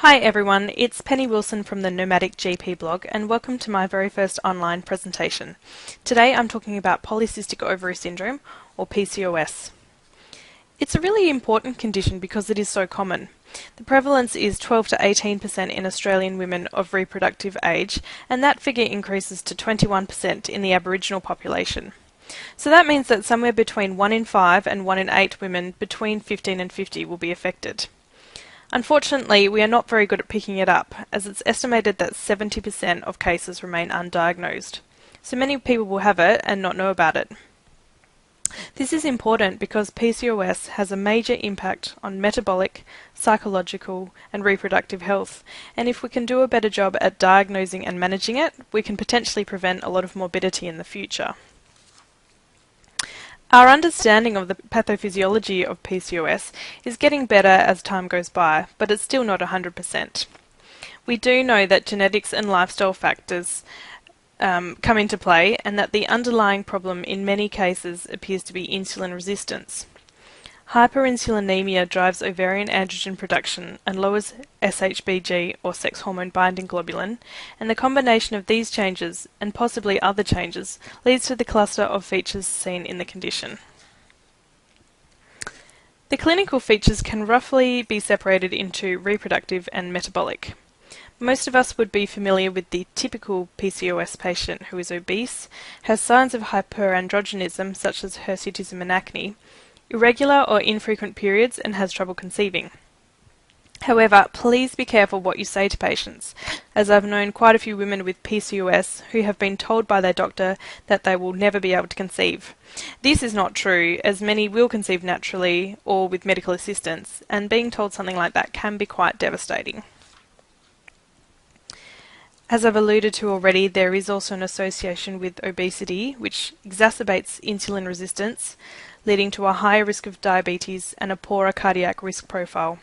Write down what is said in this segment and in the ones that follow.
Hi everyone, it's Penny Wilson from the Nomadic GP blog and welcome to my very first online presentation. Today I'm talking about polycystic ovary syndrome, or PCOS. It's a really important condition because it is so common. The prevalence is 12 to 18% in Australian women of reproductive age, and that figure increases to 21% in the Aboriginal population. So that means that somewhere between 1 in 5 and 1 in 8 women between 15 and 50 will be affected. Unfortunately, we are not very good at picking it up, as it's estimated that 70% of cases remain undiagnosed. So many people will have it and not know about it. This is important because PCOS has a major impact on metabolic, psychological, and reproductive health, and if we can do a better job at diagnosing and managing it, we can potentially prevent a lot of morbidity in the future. Our understanding of the pathophysiology of PCOS is getting better as time goes by, but it's still not 100%. We do know that genetics and lifestyle factors come into play, and that the underlying problem in many cases appears to be insulin resistance. Hyperinsulinemia drives ovarian androgen production and lowers SHBG, or sex hormone binding globulin, and the combination of these changes, and possibly other changes, leads to the cluster of features seen in the condition. The clinical features can roughly be separated into reproductive and metabolic. Most of us would be familiar with the typical PCOS patient who is obese, has signs of hyperandrogenism such as hirsutism and acne, irregular or infrequent periods, and has trouble conceiving. However, please be careful what you say to patients, as I've known quite a few women with PCOS who have been told by their doctor that they will never be able to conceive. This is not true, as many will conceive naturally or with medical assistance, and being told something like that can be quite devastating. As I've alluded to already, there is also an association with obesity, which exacerbates insulin resistance, leading to a higher risk of diabetes and a poorer cardiac risk profile.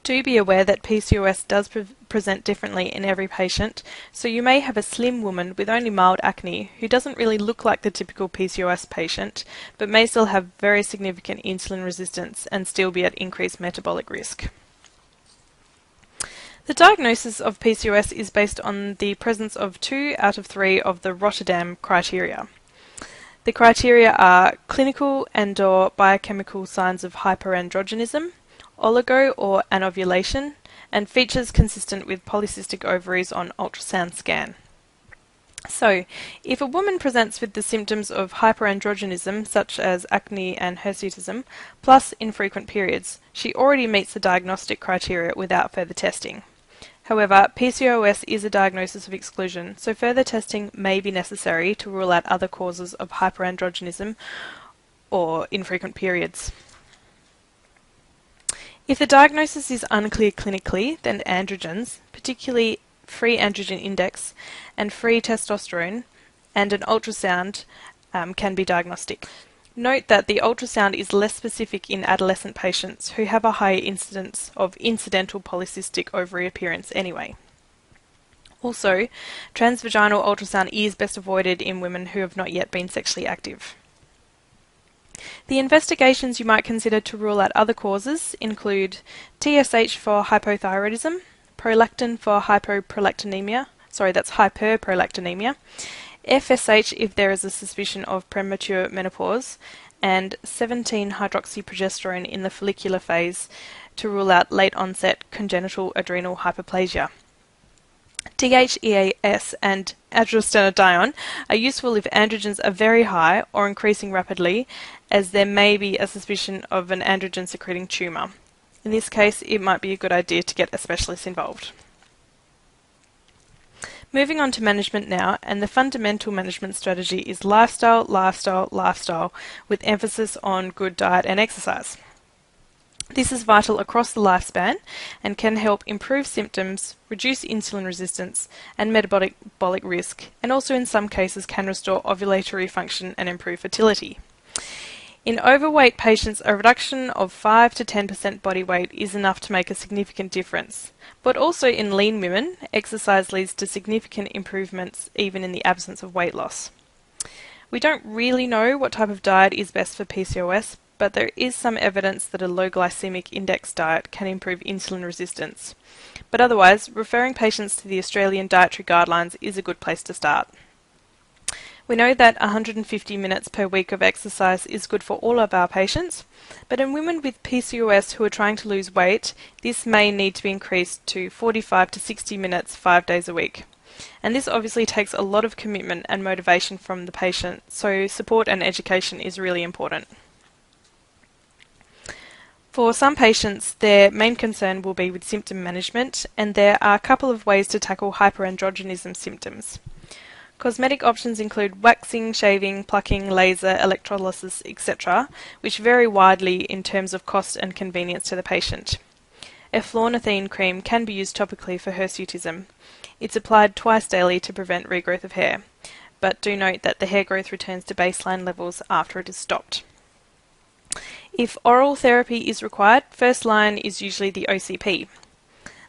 Do be aware that PCOS does present differently in every patient, so you may have a slim woman with only mild acne who doesn't really look like the typical PCOS patient, but may still have very significant insulin resistance and still be at increased metabolic risk. The diagnosis of PCOS is based on the presence of 2 out of 3 of the Rotterdam criteria. The criteria are clinical and/or biochemical signs of hyperandrogenism, oligo or anovulation, and features consistent with polycystic ovaries on ultrasound scan. So, if a woman presents with the symptoms of hyperandrogenism, such as acne and hirsutism, plus infrequent periods, she already meets the diagnostic criteria without further testing. However, PCOS is a diagnosis of exclusion, so further testing may be necessary to rule out other causes of hyperandrogenism or infrequent periods. If the diagnosis is unclear clinically, then androgens, particularly free androgen index and free testosterone, and an ultrasound can be diagnostic. Note that the ultrasound is less specific in adolescent patients who have a higher incidence of incidental polycystic ovary appearance anyway. Also, transvaginal ultrasound is best avoided in women who have not yet been sexually active. The investigations you might consider to rule out other causes include TSH for hypothyroidism, prolactin for hyperprolactinemia, FSH if there is a suspicion of premature menopause, and 17-hydroxyprogesterone in the follicular phase to rule out late-onset congenital adrenal hyperplasia. DHEAS and androstenedione are useful if androgens are very high or increasing rapidly, as there may be a suspicion of an androgen-secreting tumour. In this case, it might be a good idea to get a specialist involved. Moving on to management now, and the fundamental management strategy is lifestyle, lifestyle, lifestyle, with emphasis on good diet and exercise. This is vital across the lifespan and can help improve symptoms, reduce insulin resistance and metabolic risk, and also in some cases can restore ovulatory function and improve fertility. In overweight patients, a reduction of 5 to 10% body weight is enough to make a significant difference. But also in lean women, exercise leads to significant improvements even in the absence of weight loss. We don't really know what type of diet is best for PCOS, but there is some evidence that a low glycemic index diet can improve insulin resistance. But otherwise, referring patients to the Australian Dietary Guidelines is a good place to start. We know that 150 minutes per week of exercise is good for all of our patients, but in women with PCOS who are trying to lose weight, this may need to be increased to 45 to 60 minutes 5 days a week. And this obviously takes a lot of commitment and motivation from the patient, so support and education is really important. For some patients, their main concern will be with symptom management, and there are a couple of ways to tackle hyperandrogenism symptoms. Cosmetic options include waxing, shaving, plucking, laser, electrolysis, etc., which vary widely in terms of cost and convenience to the patient. Eflornithine cream can be used topically for hirsutism. It's applied twice daily to prevent regrowth of hair, but do note that the hair growth returns to baseline levels after it is stopped. If oral therapy is required, first line is usually the OCP.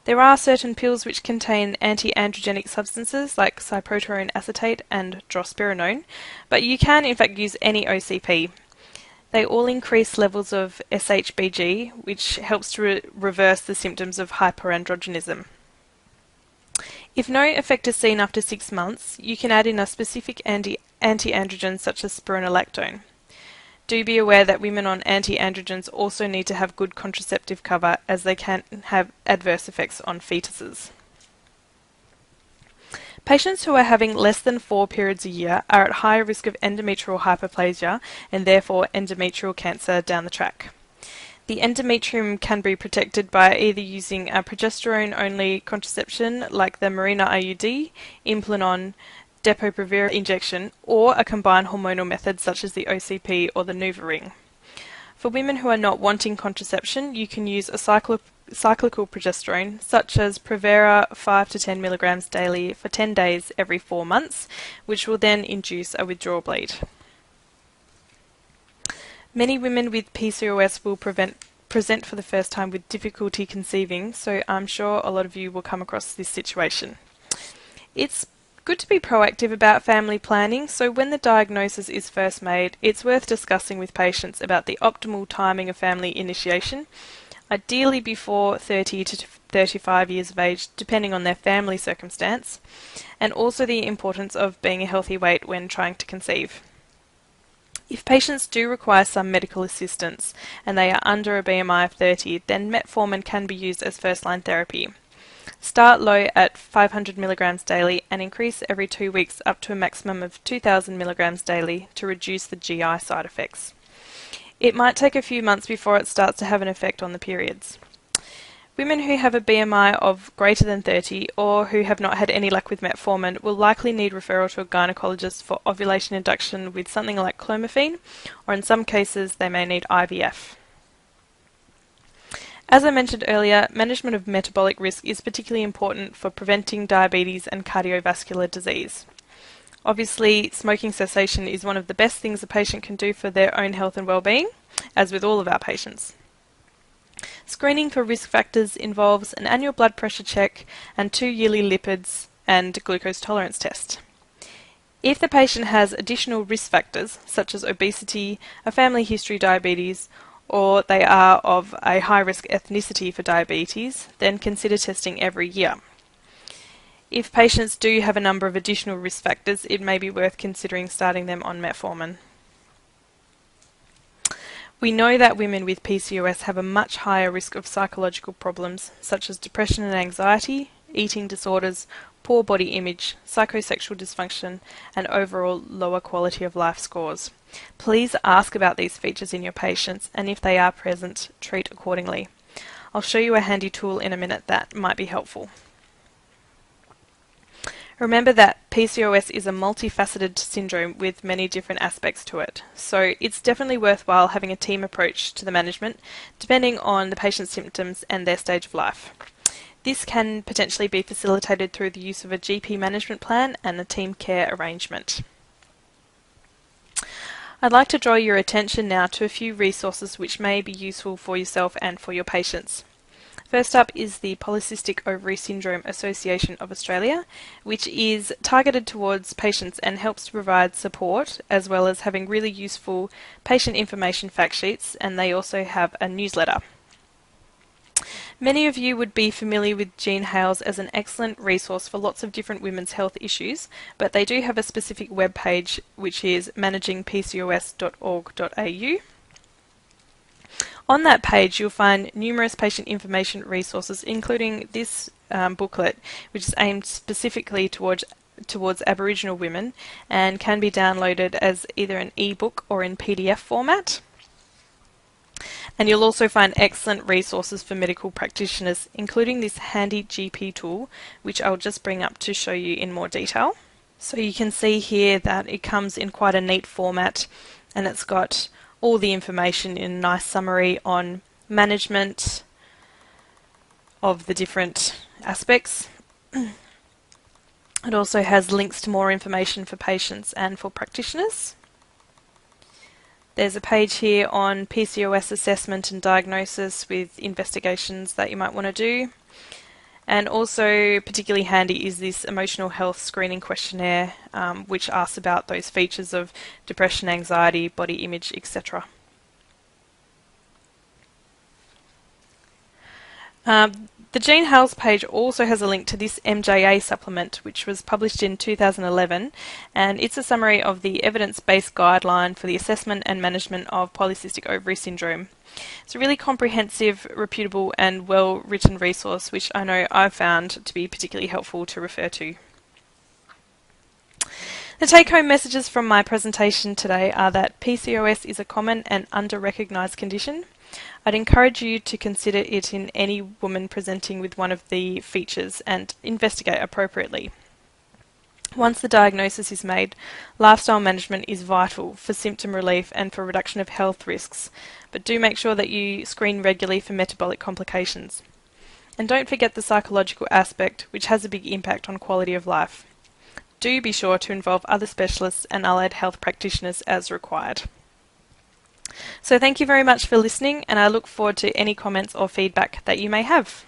There are certain pills which contain anti-androgenic substances like cyproterone acetate and drospirenone, but you can in fact use any OCP. They all increase levels of SHBG, which helps to reverse the symptoms of hyperandrogenism. If no effect is seen after 6 months, you can add in a specific anti-androgen such as spironolactone. Do be aware that women on anti-androgens also need to have good contraceptive cover, as they can have adverse effects on fetuses. Patients who are having less than 4 periods a year are at higher risk of endometrial hyperplasia and therefore endometrial cancer down the track. The endometrium can be protected by either using a progesterone-only contraception like the Mirena IUD, Implanon, Depo-Provera injection, or a combined hormonal method such as the OCP or the NuvaRing. For women who are not wanting contraception, you can use a cyclical progesterone such as Provera 5 to 10 milligrams daily for 10 days every 4 months, which will then induce a withdrawal bleed. Many women with PCOS will present for the first time with difficulty conceiving, so I'm sure a lot of you will come across this situation. It's good to be proactive about family planning, so when the diagnosis is first made, it's worth discussing with patients about the optimal timing of family initiation, ideally before 30 to 35 years of age, depending on their family circumstance, and also the importance of being a healthy weight when trying to conceive. If patients do require some medical assistance and they are under a BMI of 30, then metformin can be used as first-line therapy. Start low at 500 milligrams daily and increase every 2 weeks up to a maximum of 2,000 milligrams daily to reduce the GI side effects. It might take a few months before it starts to have an effect on the periods. Women who have a BMI of greater than 30 or who have not had any luck with metformin will likely need referral to a gynecologist for ovulation induction with something like clomiphene, or in some cases they may need IVF. As I mentioned earlier, management of metabolic risk is particularly important for preventing diabetes and cardiovascular disease. Obviously, smoking cessation is one of the best things a patient can do for their own health and well-being, as with all of our patients. Screening for risk factors involves an annual blood pressure check and 2 yearly lipids and glucose tolerance test. If the patient has additional risk factors, such as obesity, a family history of diabetes, or they are of a high-risk ethnicity for diabetes, then consider testing every year. If patients do have a number of additional risk factors, it may be worth considering starting them on metformin. We know that women with PCOS have a much higher risk of psychological problems such as depression and anxiety, eating disorders, poor body image, psychosexual dysfunction, and overall lower quality of life scores. Please ask about these features in your patients, and if they are present, treat accordingly. I'll show you a handy tool in a minute that might be helpful. Remember that PCOS is a multifaceted syndrome with many different aspects to it, so it's definitely worthwhile having a team approach to the management depending on the patient's symptoms and their stage of life. This can potentially be facilitated through the use of a GP management plan and a team care arrangement. I'd like to draw your attention now to a few resources which may be useful for yourself and for your patients. First up is the Polycystic Ovary Syndrome Association of Australia, which is targeted towards patients and helps to provide support as well as having really useful patient information fact sheets, and they also have a newsletter. Many of you would be familiar with Jean Hales as an excellent resource for lots of different women's health issues, but they do have a specific web page which is managingpcos.org.au. On that page you'll find numerous patient information resources, including this booklet, which is aimed specifically towards Aboriginal women and can be downloaded as either an ebook or in PDF format. And you'll also find excellent resources for medical practitioners, including this handy GP tool, which I'll just bring up to show you in more detail. So you can see here that it comes in quite a neat format, and it's got all the information in a nice summary on management of the different aspects. It also has links to more information for patients and for practitioners. There's a page here on PCOS assessment and diagnosis with investigations that you might want to do. And also particularly handy is this emotional health screening questionnaire, which asks about those features of depression, anxiety, body image, etc. The Jean Hales page also has a link to this MJA supplement, which was published in 2011, and it's a summary of the evidence-based guideline for the assessment and management of polycystic ovary syndrome. It's a really comprehensive, reputable and well-written resource, which I know I've found to be particularly helpful to refer to. The take-home messages from my presentation today are that PCOS is a common and under-recognised condition. I'd encourage you to consider it in any woman presenting with one of the features and investigate appropriately. Once the diagnosis is made, lifestyle management is vital for symptom relief and for reduction of health risks, but do make sure that you screen regularly for metabolic complications. And don't forget the psychological aspect, which has a big impact on quality of life. Do be sure to involve other specialists and allied health practitioners as required. So thank you very much for listening, and I look forward to any comments or feedback that you may have.